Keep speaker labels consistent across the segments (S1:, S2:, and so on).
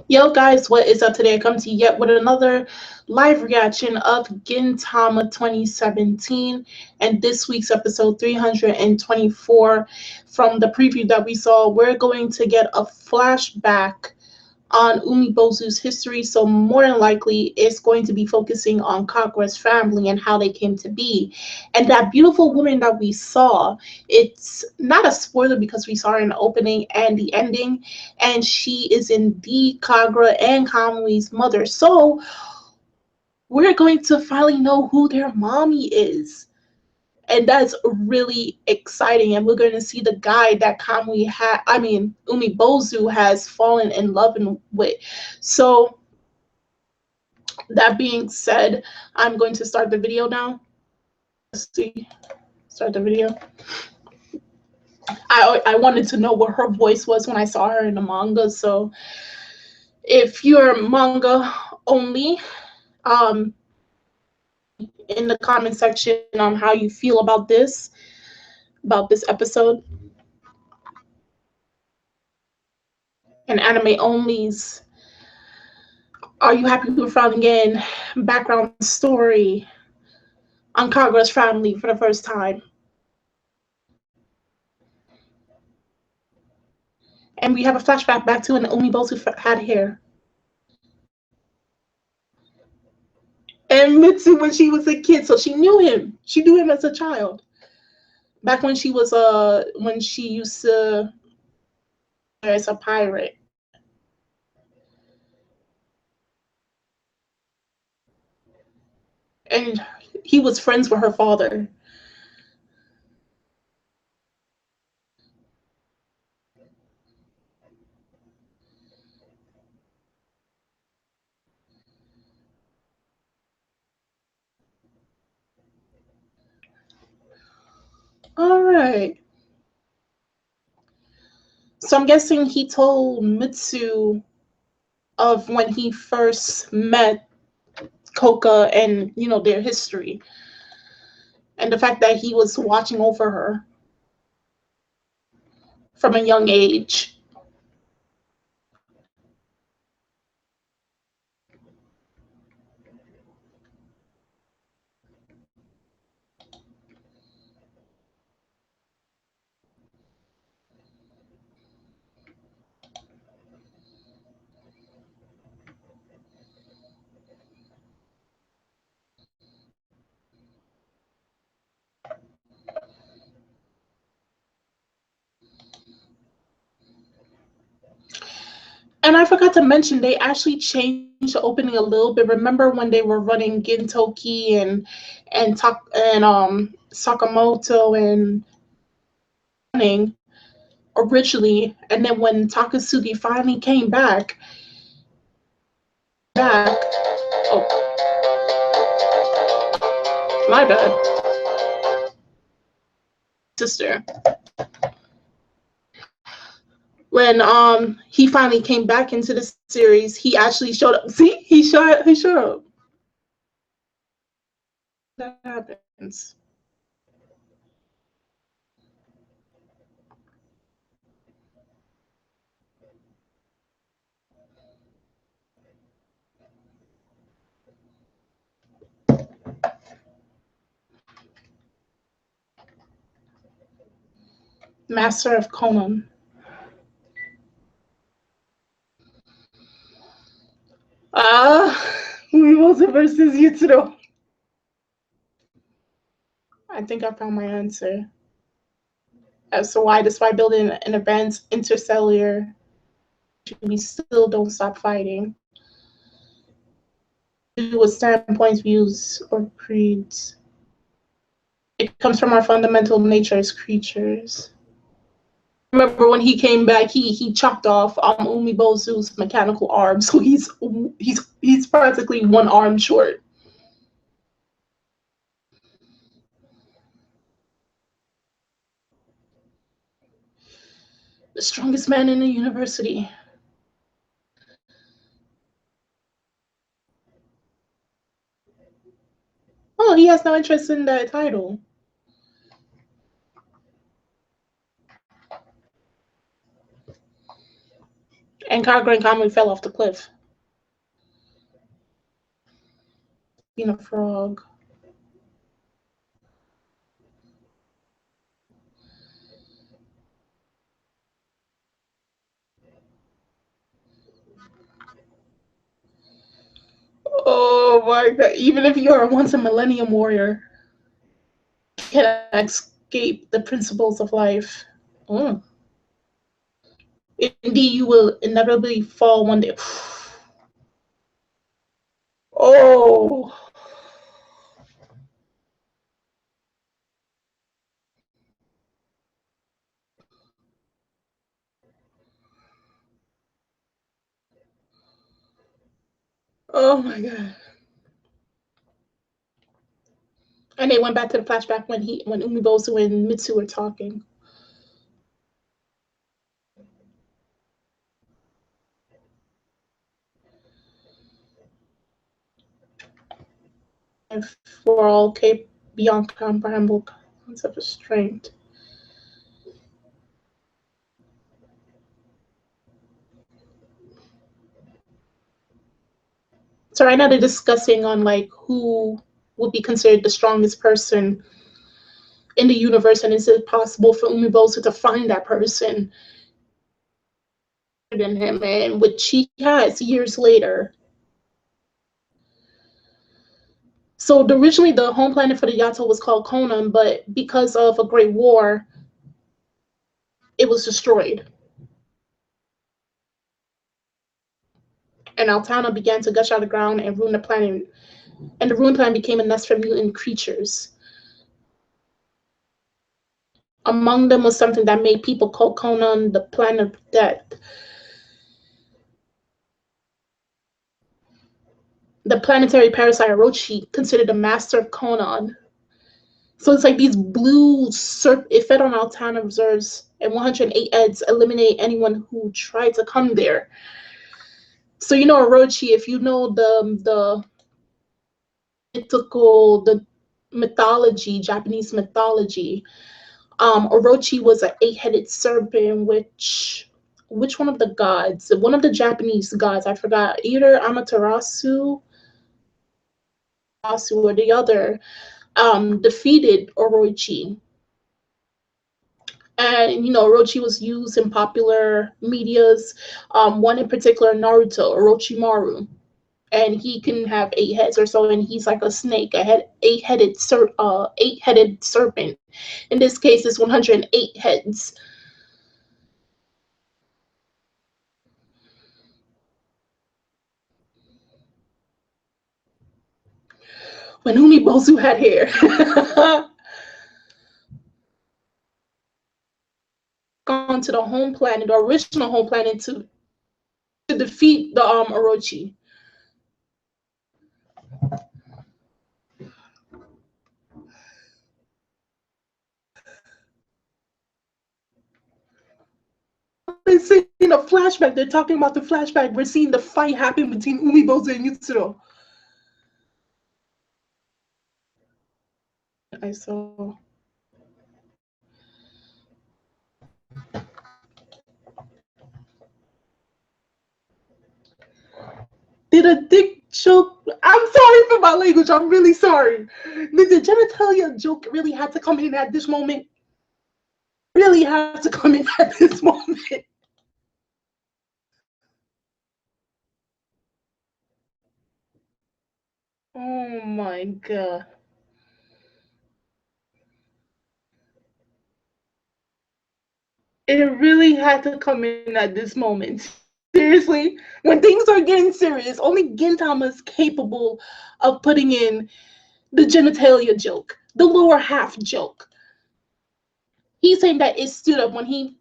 S1: Yo guys, what is up today? I come to you yet with another live reaction of Gintama 2017 and this week's episode 324. From the preview that we saw, we're going to get a flashback on Umibozu's history, so more than likely it's going to be focusing on Kagura's family and how they came to be. And that beautiful woman that we saw, it's not a spoiler because we saw her in the opening and the ending, and she is indeed Kagura and Kamui's mother. So we're going to finally know who their mommy is. And that's really exciting. And we're going to see the guy that Umibozu has fallen in love with. So that being said, I'm going to start the video now. Let's see, start the video. I wanted to know what her voice was when I saw her in the manga. So if you're manga only, in the comment section on how you feel about this episode. And anime onlys, are you happy we're finding again background story on Kagura's family for the first time? And we have a flashback back to when Umibozu had hair. And Mitsu when she was a kid, so she knew him. She knew him as a child. Back when she used to as a pirate. And he was friends with her father. All right. So I'm guessing he told Mitsu of when he first met Kouka and their history and the fact that he was watching over her from a young age. And I forgot to mention they actually changed the opening a little bit. Remember when they were running Gintoki and Sakamoto and running originally, and then when Takasugi finally came back. Oh, my bad, sister. When he finally came back into the series, he actually showed up. See, he showed up. That happens. Master of Conan. Umibozu versus Yutsudo. I think I found my answer as to why, despite building an advanced intercellular, we still don't stop fighting. With standpoints, views, or creeds. It comes from our fundamental nature as creatures. Remember when he came back, he chopped off Umibozu's mechanical arm, so he's practically one arm short. The strongest man in the university. Oh, he has no interest in that title. And And Kagura and Kamui fell off the cliff. Being a frog. Oh my god. Even if you are once a millennium warrior, you cannot escape the principles of life. Mm. Indeed, you will inevitably fall one day. Oh. Oh my god. And they went back to the flashback when Umibozu and Mitsu were talking. If we're all okay beyond comprehensible concept of strength. So right now they're discussing on like who would be considered the strongest person in the universe, and is it possible for Umibozu to find that person than him, and which he has years later. So originally the home planet for the Yato was called Conan, but because of a great war, it was destroyed. And Altana began to gush out of the ground and ruin the planet. And the ruined planet became a nest for mutant creatures. Among them was something that made people call Conan the planet of death. The planetary parasite Orochi, considered the master of Conan. So it's like these blue it fed on Altana reserves, and 108 heads eliminate anyone who tried to come there. So you know Orochi, if you know the mythology, Japanese mythology, Orochi was an 8-headed serpent, which one of the gods? One of the Japanese gods, I forgot, either Amaterasu or the other, defeated Orochi. And you know, Orochi was used in popular medias. One in particular, Naruto, Orochimaru, and he can have 8 heads or so, and he's like a snake, eight-headed serpent. In this case, it's 108 heads. When Umibozu had hair. Gone to the home planet, the original home planet, to defeat the Orochi. They're seeing a flashback. They're talking about the flashback. We're seeing the fight happen between Umibozu and Yutsuro. I saw. Did a dick joke? I'm sorry for my language. I'm really sorry. Did the genitalia joke really have to come in at this moment? Really have to come in at this moment? Oh my god. It really had to come in at this moment. Seriously, when things are getting serious, only Gintama is capable of putting in the genitalia joke, the lower half joke. He's saying that it stood up when he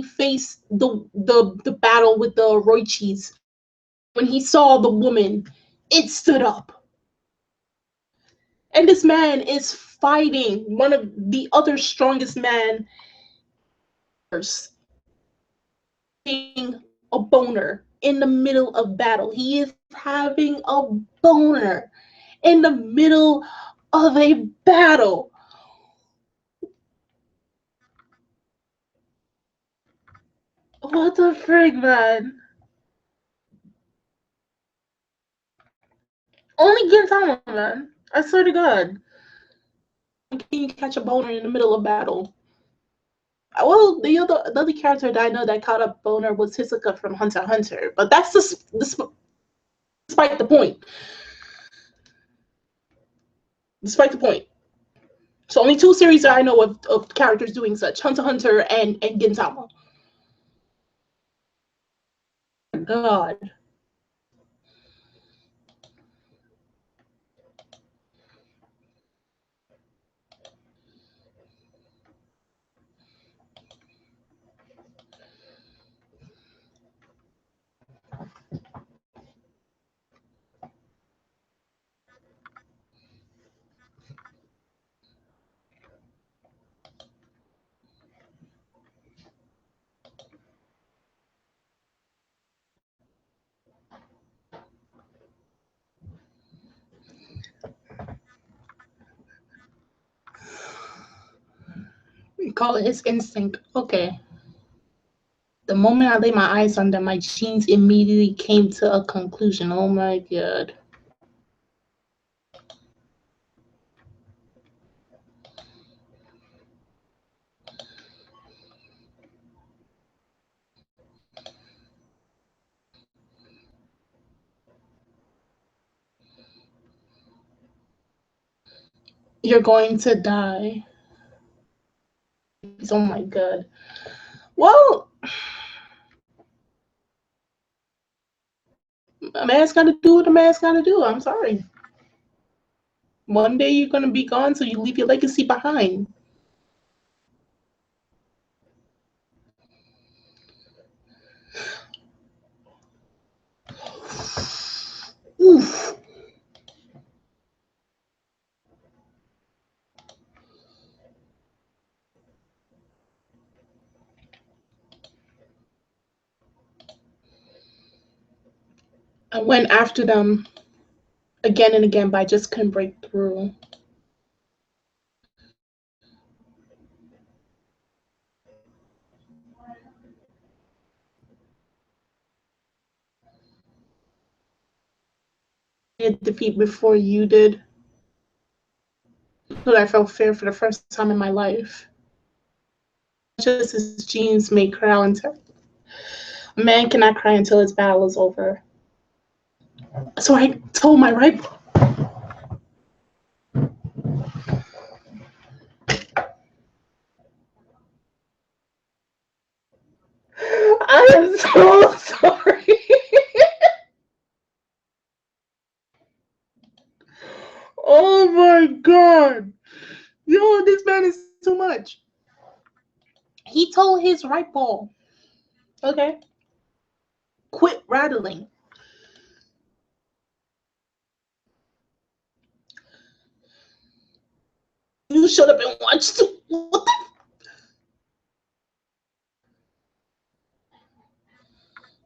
S1: faced the battle with the Orochis. When he saw the woman, it stood up. And this man is fighting one of the other strongest men, a boner in the middle of battle. He is having a boner in the middle of a battle. What the frig, man? Only Gintama, man. I swear to God. Can you catch a boner in the middle of battle? Well, the other character that I know that caught a boner was Hisoka from Hunter x Hunter, but that's despite the point. Despite the point. So only two series that I know of characters doing such: Hunter x Hunter and Gintama. God. You call it his instinct. Okay. The moment I laid my eyes on them, my genes immediately came to a conclusion. Oh my God. You're going to die. Oh my God. Well, a man's got to do what a man's got to do. I'm sorry. One day you're going to be gone, so you leave your legacy behind. Oof. I went after them again and again, but I just couldn't break through. I had defeat before you did, but I felt fear for the first time in my life. Just his genes may cry until a man cannot cry until his battle is over. So I told my right. I am so sorry. Oh my God. Yo, this man is too much. He told his right ball, okay, quit rattling. You should have been watched.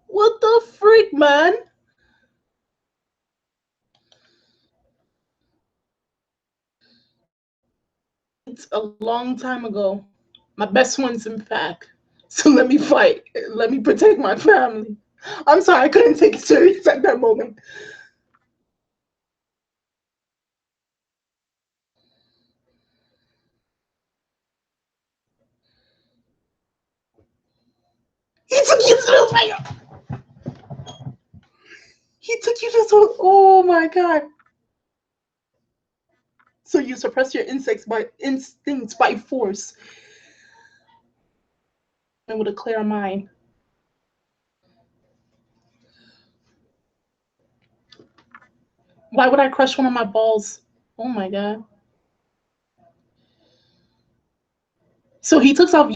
S1: What the freak, man? It's a long time ago. My best one's in fact. So let me fight. Let me protect my family. I'm sorry, I couldn't take it serious at that moment. He took you to the fire. He took you to the. Oh my God. So you suppress your instincts by force and with a clear mind. Why would I crush one of my balls? Oh my God. So he took off.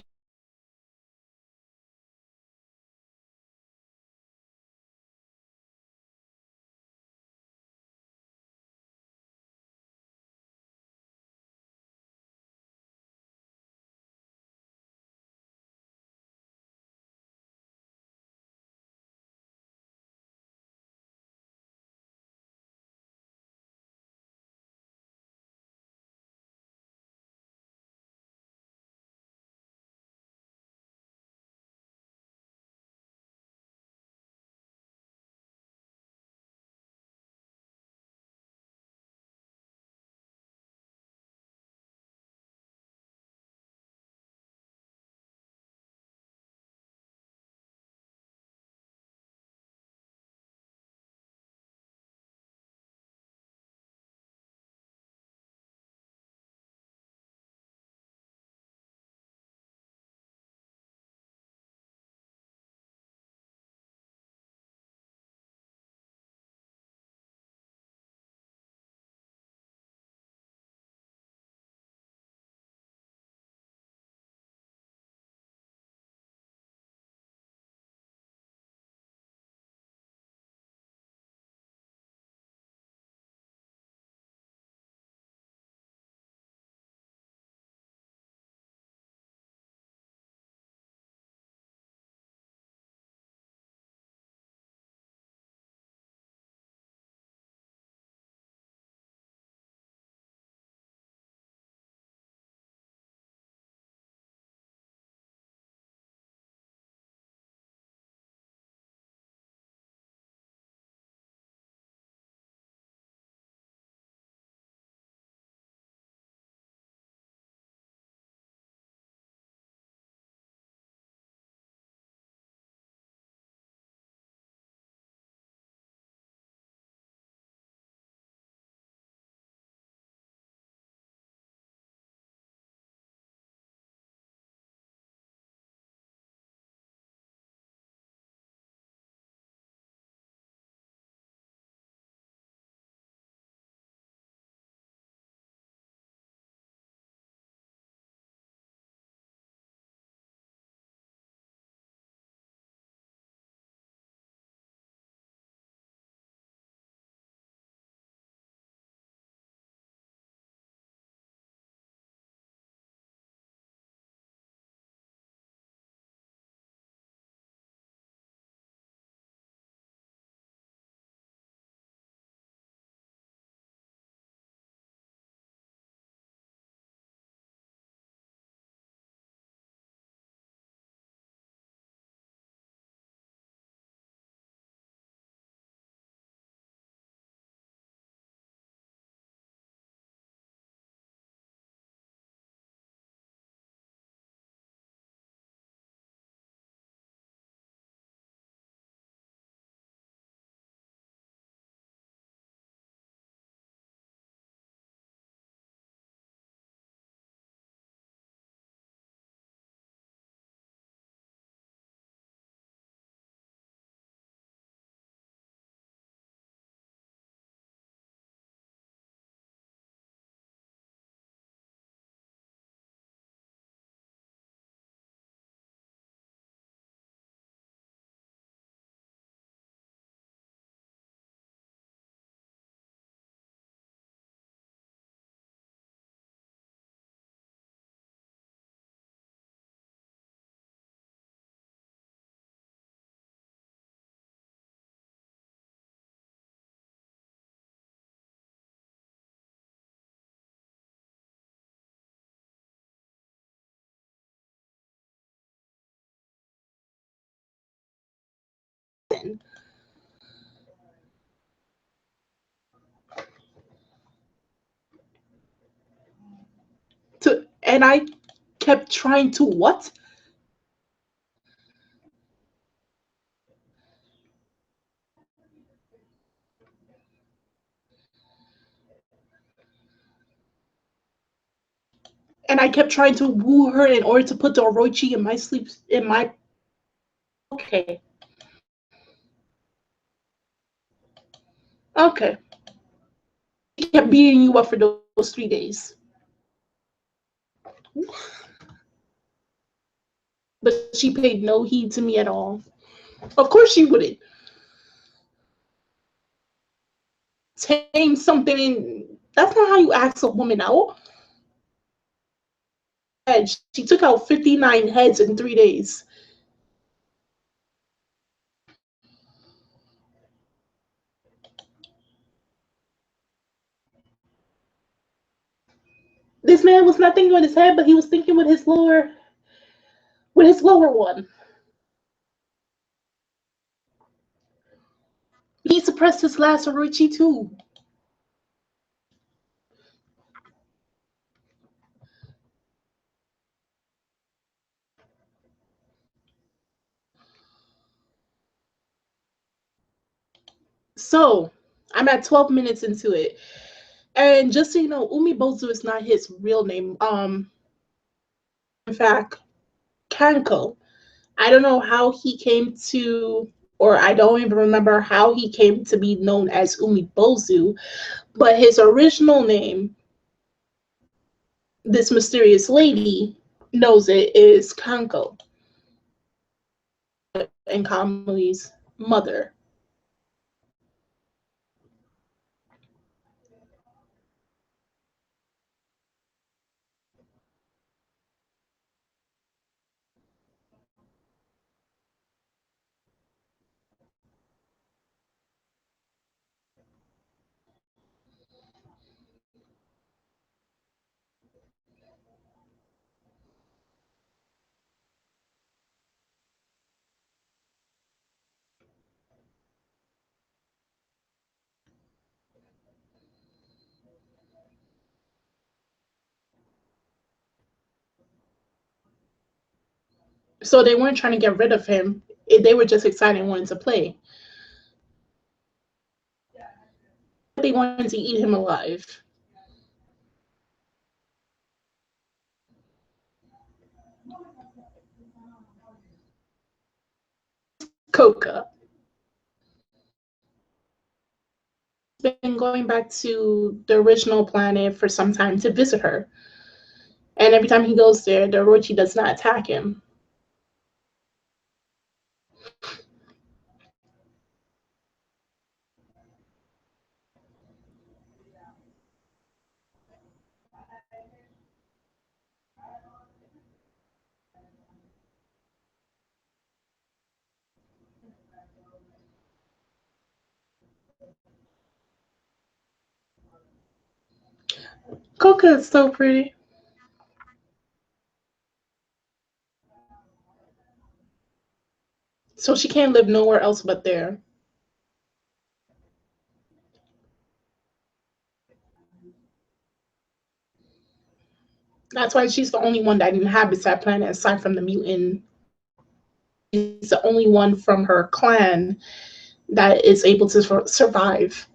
S1: And I kept trying to what? And I kept trying to woo her in order to put the Orochi in my sleep in my okay. Okay. She kept beating you up for those 3 days. But she paid no heed to me at all. Of course she wouldn't. Tame something in that's not how you ask a woman out. She took out 59 heads in 3 days. This man was not thinking with his head, but he was thinking with his lower one. He suppressed his last Orochi too. So I'm at 12 minutes into it. And just so you know, Umibozu is not his real name. In fact, Kanko. I don't know how he came to, or I don't even remember how he came to be known as Umibozu, but his original name, this mysterious lady knows it, is Kanko and Kamui's mother. So they weren't trying to get rid of him. They were just excited and wanted to play. They wanted to eat him alive. Kouka. Been going back to the original planet for some time to visit her. And every time he goes there, the Orochi does not attack him. Kouka is so pretty. So she can't live nowhere else but there. That's why she's the only one that inhabits that planet aside from the mutant. She's the only one from her clan that is able to survive.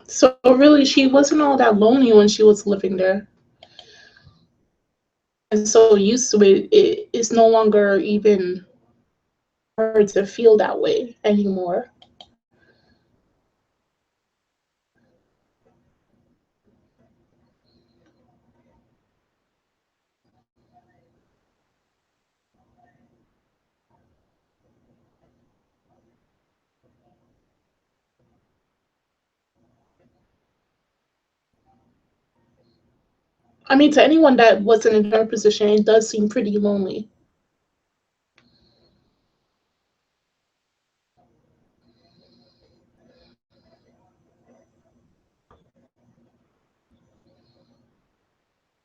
S1: So really, she wasn't all that lonely when she was living there. And so used to it, it's no longer even her to feel that way anymore. I mean, to anyone that wasn't in her position, it does seem pretty lonely.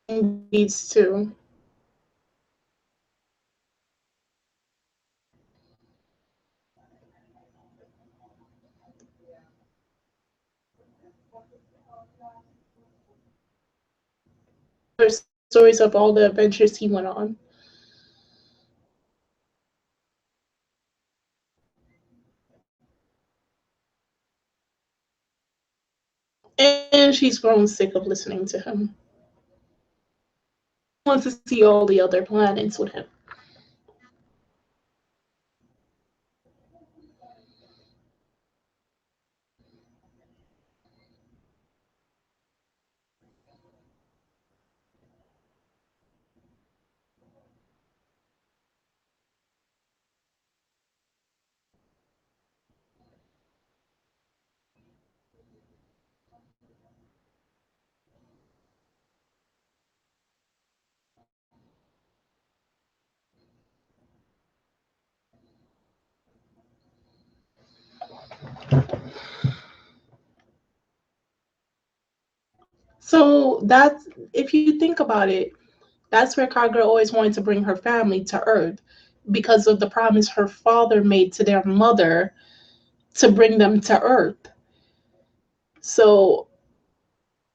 S1: Needs to. Stories of all the adventures he went on. And she's grown sick of listening to him. Wants to see all the other planets with him. So that's, if you think about it, that's where Kagura always wanted to bring her family to Earth because of the promise her father made to their mother to bring them to Earth. So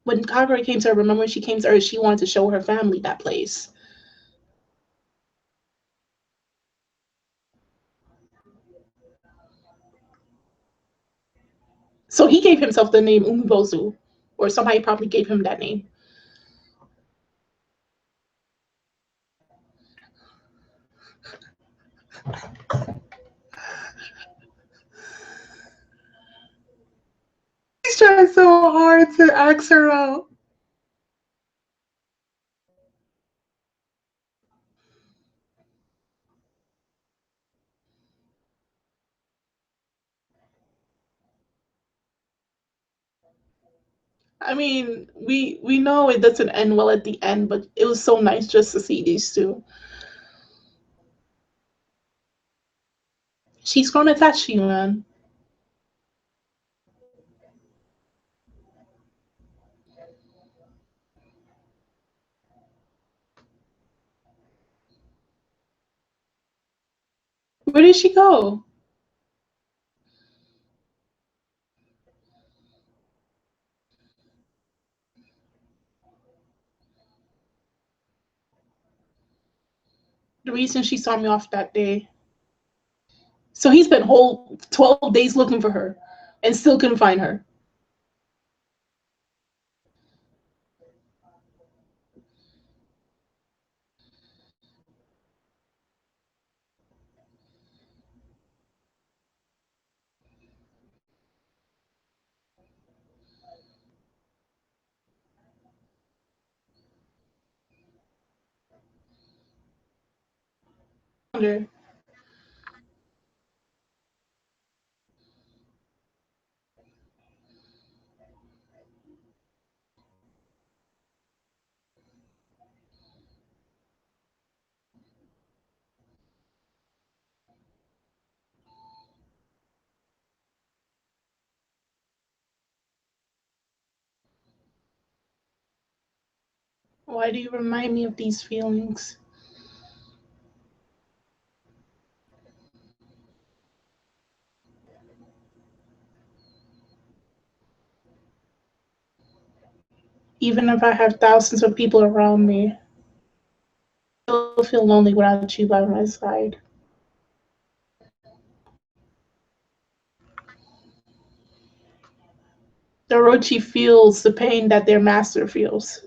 S1: when Kagura came to Earth, remember when she came to Earth, she wanted to show her family that place. So he gave himself the name Umibozu, or somebody probably gave him that name. He's trying so hard to ask her out. I mean, we know it doesn't end well at the end, but it was so nice just to see these two. She's grown attached to you, man. Where did she go? The reason she saw me off that day. So he's been whole 12 days looking for her and still couldn't find her. Why do you remind me of these feelings? Even if I have thousands of people around me, I still feel lonely without you by my side. The Orochi feels the pain that their master feels.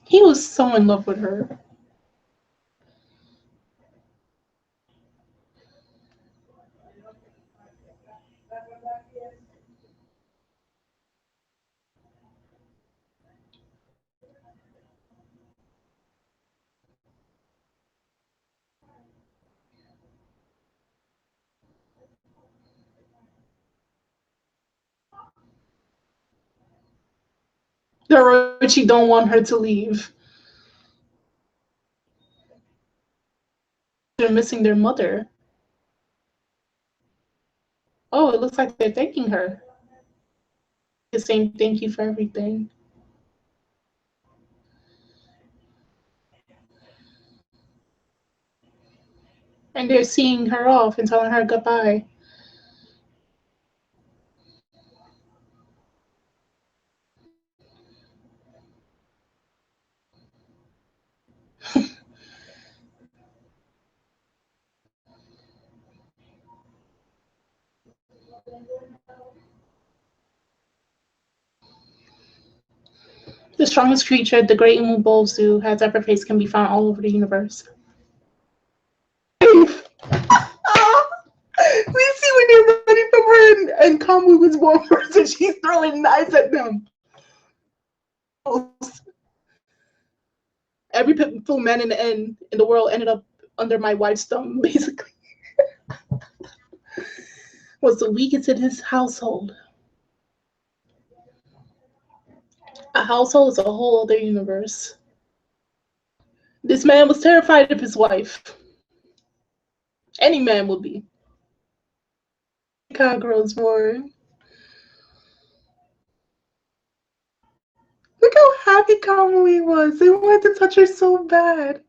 S1: He was so in love with her. The Orochi don't want her to leave. They're missing their mother. Oh, it looks like they're thanking her. The same thank you for everything. And they're seeing her off and telling her goodbye. The strongest creature the great Umibozu has ever faced can be found all over the universe. We see when they're running from her and Kamui was born first and she's throwing knives at them. Every pitiful man in the world ended up under my wife's thumb, basically. Was the weakest in his household. A household is a whole other universe. This man was terrified of his wife. Any man would be. Kagura's born. Look how happy Kamui was. They wanted to touch her so bad.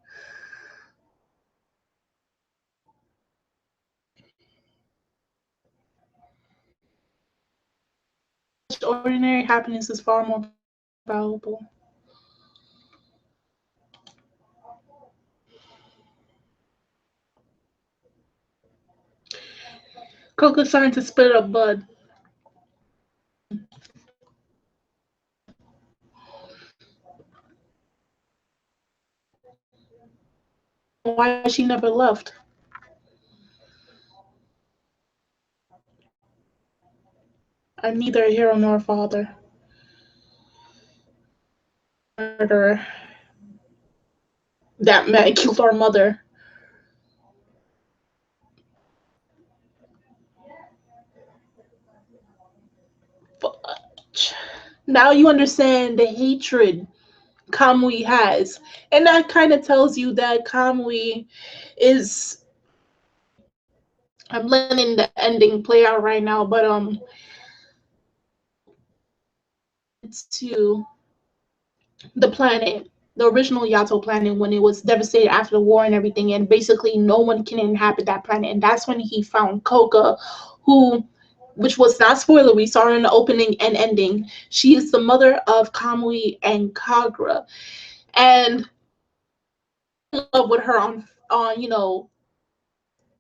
S1: Ordinary happiness is far more valuable. Kouka starting to spit up blood. Why she never left? I'm neither a hero nor a father. Murderer. That man killed our mother. Now you understand the hatred Kamui has. And that kind of tells you that Kamui is. I'm letting the ending play out right now, but it's to the planet, the original Yato planet, when it was devastated after the war and everything, and basically no one can inhabit that planet. And that's when he found Kouka, who, which was not spoiler, we saw her in the opening and ending. She is the mother of Kamui and Kagura, and in love with her on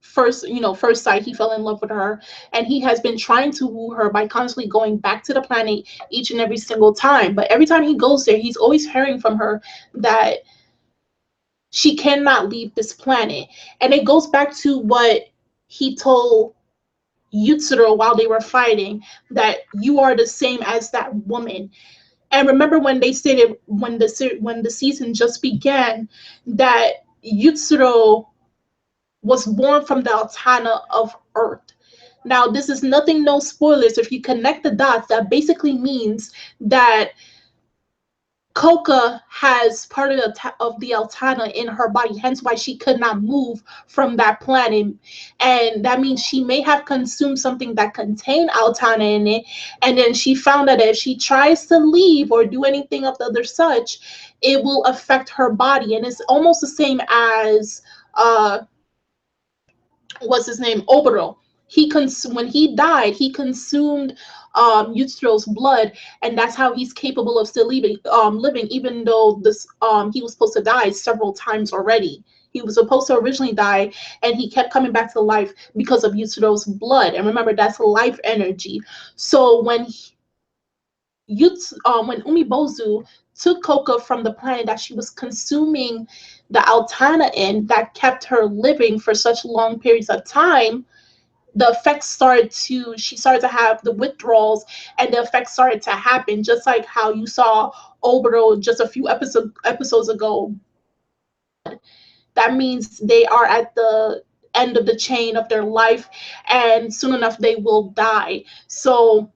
S1: first sight. He fell in love with her, and he has been trying to woo her by constantly going back to the planet each and every single time. But every time he goes there, he's always hearing from her that she cannot leave this planet. And it goes back to what he told Yutsuro while they were fighting, that you are the same as that woman. And remember when they stated when the season just began that Yutsuro was born from the Altana of Earth. Now, this is nothing, no spoilers. If you connect the dots, that basically means that Kouka has part of the Altana in her body, hence why she could not move from that planet. And that means she may have consumed something that contained Altana in it. And then she found that if she tries to leave or do anything of the other such, it will affect her body. And it's almost the same as what's his name, Obero. When he died, he consumed Yutsuro's blood, and that's how he's capable of still living, even though this he was supposed to die several times already. He was supposed to originally die, and he kept coming back to life because of Yutsuro's blood. And remember, that's life energy. So when Umibozu took Kouka from the planet that she was consuming the Altana in, that kept her living for such long periods of time, the effects she started to have the withdrawals, and the effects started to happen, just like how you saw Obero just a few episodes ago. That means they are at the end of the chain of their life, and soon enough they will die. So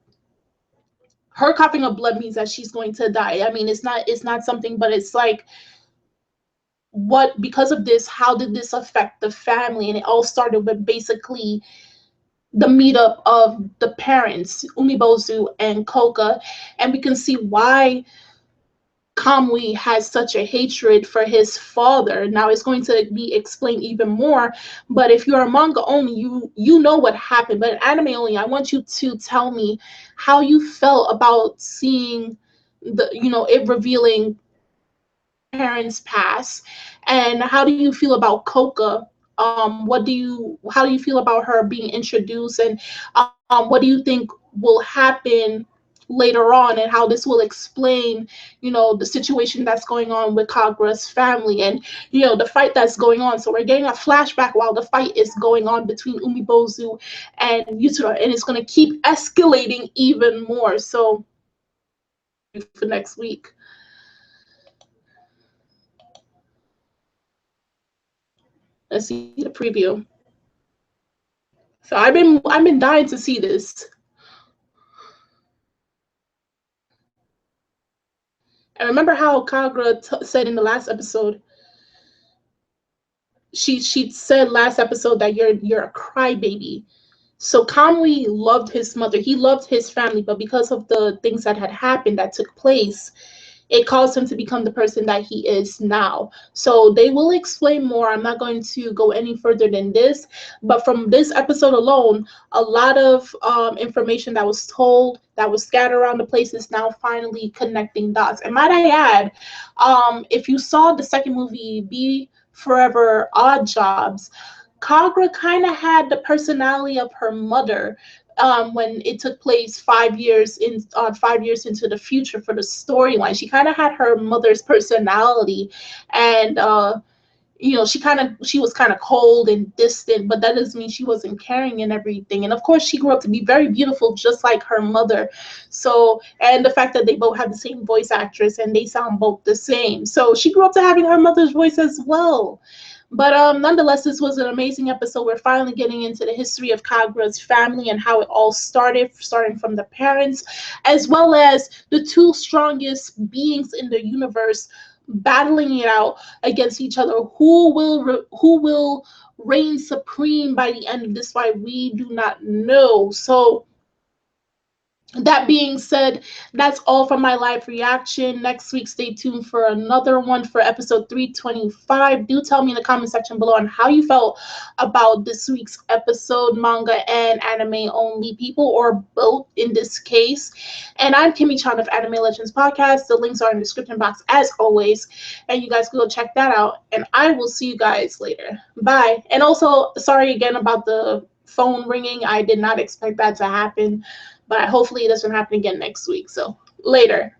S1: her coughing up blood means that she's going to die. I mean, it's not something, but it's like, what, because of this, how did this affect the family? And it all started with basically the meetup of the parents, Umibozu and Kouka, and we can see why Kamui has such a hatred for his father. Now it's going to be explained even more, but if you're a manga only, you know what happened. But anime only, I want you to tell me how you felt about seeing the, it revealing parents pass, and how do you feel about Coca? How do you feel about her being introduced, and what do you think will happen later on, and how this will explain, the situation that's going on with Kagura's family, and the fight that's going on. So we're getting a flashback while the fight is going on between Umibozu and Yutura, and it's going to keep escalating even more. So for next week, let's see the preview. So I've been dying to see this. And remember how Kagura said in the last episode, she said last episode that you're a crybaby. So Kamui loved his mother. He loved his family, but because of the things that had happened that took place, it caused him to become the person that he is now. So they will explain more. I'm not going to go any further than this, but from this episode alone, a lot of information that was told, that was scattered around the place, is now finally connecting dots. And might I add, if you saw the second movie, Be Forever Odd Jobs, Kagura kind of had the personality of her mother, when it took place 5 years into the future for the storyline. She kind of had her mother's personality, and she was kind of cold and distant, but that doesn't mean she wasn't caring and everything. And of course, she grew up to be very beautiful, just like her mother. So, and the fact that they both have the same voice actress and they sound both the same, so she grew up to having her mother's voice as well. But nonetheless, this was an amazing episode. We're finally getting into the history of Kagura's family and how it all started, starting from the parents, as well as the two strongest beings in the universe battling it out against each other. Who will reign supreme by the end of this fight? We do not know. So that being said, that's all from my live reaction. Next week, stay tuned for another one for episode 325. Do tell me in the comment section below on how you felt about this week's episode, manga and anime only people, or both in this case. And I'm Kimmy Chan of Anime Legends Podcast. The links are in the description box as always, and you guys can go check that out. And I will see you guys later. Bye. And also, sorry again about the phone ringing. I did not expect that to happen, but hopefully it doesn't happen again next week. So later.